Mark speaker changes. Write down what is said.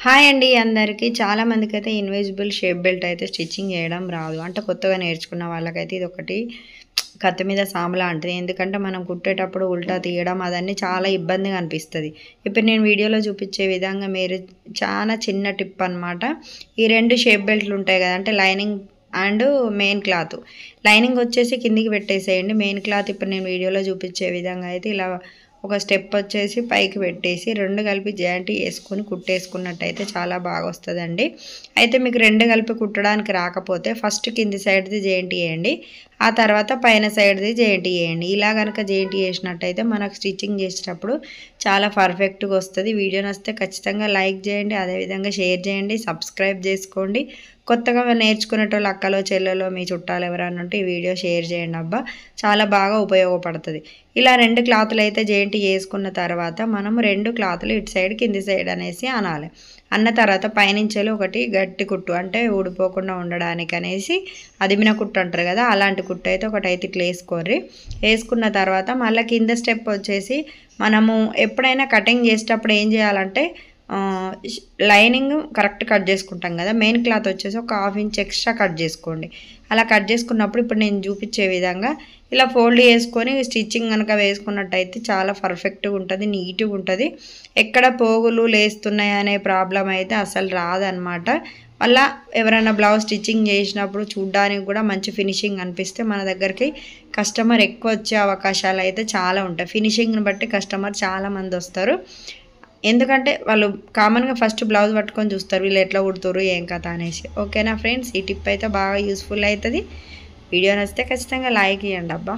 Speaker 1: Hi అండి అందరికీ. చాలా మందికైతే ఇన్విజిబుల్ షేప్ బెల్ట్ అయితే స్టిచ్చింగ్ చేయడం రాదు. అంటే కొత్తగా నేర్చుకున్న వాళ్ళకైతే ఇదొకటి కత్తి మీద సాము లాంటిది. ఎందుకంటే మనం కుట్టేటప్పుడు ఉల్టా తీయడం అదన్నీ చాలా ఇబ్బందిగా అనిపిస్తది. ఇప్పుడు నేను వీడియోలో చూపించే విధంగా మీరు చాలా చిన్న టిప్ అనమాట. ఈ 2 షేప్ బెల్ట్లు ఉంటాయి కదా, అంటే lining and main cloth. Lining వచ్చేసి కిందికి పెట్టేసేయండి. మెయిన్ క్లాత్ ఇప్పుడు నేను వీడియోలో చూపించే విధంగా అయితే ఇలా ఒక స్టెప్ వచ్చేసి పైకి పెట్టేసి 2 కలిపి జాయింట్ వేసుకొని కుట్టేసుకున్నట్టయితే చాలా బాగా వస్తుందండి. అయితే మీకు 2 కలిపి కుట్టడానికి రాకపోతే ఫస్ట్ కింది సైడ్ది జాయింట్ వేయండి, ఆ తర్వాత పైన సైడ్ది జాయింట్ వేయండి. ఇలా కనుక జాయింట్ వేసినట్టయితే మనకు స్టిచ్చింగ్ చేసేటప్పుడు చాలా పర్ఫెక్ట్గా వస్తుంది. వీడియో నచ్చితే ఖచ్చితంగా లైక్ చేయండి, అదేవిధంగా షేర్ చేయండి, సబ్స్క్రైబ్ చేసుకోండి. కొత్తగా నేర్చుకునేటోళ్ళు అక్కలో చెల్లెలో మీ చుట్టాలు ఎవరైనా ఉంటే ఈ వీడియో షేర్ చేయండి అబ్బా, చాలా బాగా ఉపయోగపడుతుంది. ఇలా 2 క్లాతులు అయితే జాయింట్ వేసుకున్న తర్వాత మనము 2 క్లాతులు ఇటు సైడ్ కింది సైడ్ అనేసి అనాలి. అన్న తర్వాత పైనుంచి ఒకటి గట్టి కుట్టు, అంటే ఊడిపోకుండా ఉండడానికి అనేసి అదిమిన కుట్టు అంటారు కదా, అలాంటి కుట్టు అయితే ఒకటైతే ఇట్లా వేసుకున్న తర్వాత మళ్ళీ కింద స్టెప్ వచ్చేసి మనము ఎప్పుడైనా కటింగ్ చేసేటప్పుడు ఏం చేయాలంటే లైనింగ్ కరెక్ట్ కట్ చేసుకుంటాం కదా, మెయిన్ క్లాత్ వచ్చేసి ఒక 1/2 ఇంచ్ ఎక్స్ట్రా కట్ చేసుకోండి. అలా కట్ చేసుకున్నప్పుడు ఇప్పుడు నేను చూపించే విధంగా ఇలా ఫోల్డ్ చేసుకొని స్టిచ్చింగ్ కనుక వేసుకున్నట్టయితే చాలా పర్ఫెక్ట్గా ఉంటుంది, నీట్గా ఉంటుంది. ఎక్కడ పోగులు లేస్తున్నాయి అనే ప్రాబ్లం అయితే అసలు రాదనమాట. మళ్ళీ ఎవరైనా బ్లౌజ్ స్టిచ్చింగ్ చేసినప్పుడు చూడ్డానికి కూడా మంచి ఫినిషింగ్ అనిపిస్తే మన దగ్గరికి కస్టమర్ ఎక్కువ వచ్చే అవకాశాలు అయితే చాలా ఉంటాయి. ఫినిషింగ్ని బట్టి కస్టమర్ చాలామంది వస్తారు. ఎందుకంటే వాళ్ళు కామన్గా ఫస్ట్ బ్లౌజ్ పట్టుకొని చూస్తారు వీళ్ళు ఎట్లా కుడుతారు ఏం కథ అనేసి. ఓకేనా ఫ్రెండ్స్, ఈ టిప్ అయితే బాగా యూస్ఫుల్ అవుతుంది. వీడియో నచ్చితే ఖచ్చితంగా లైక్ ఇవ్వండి అబ్బా.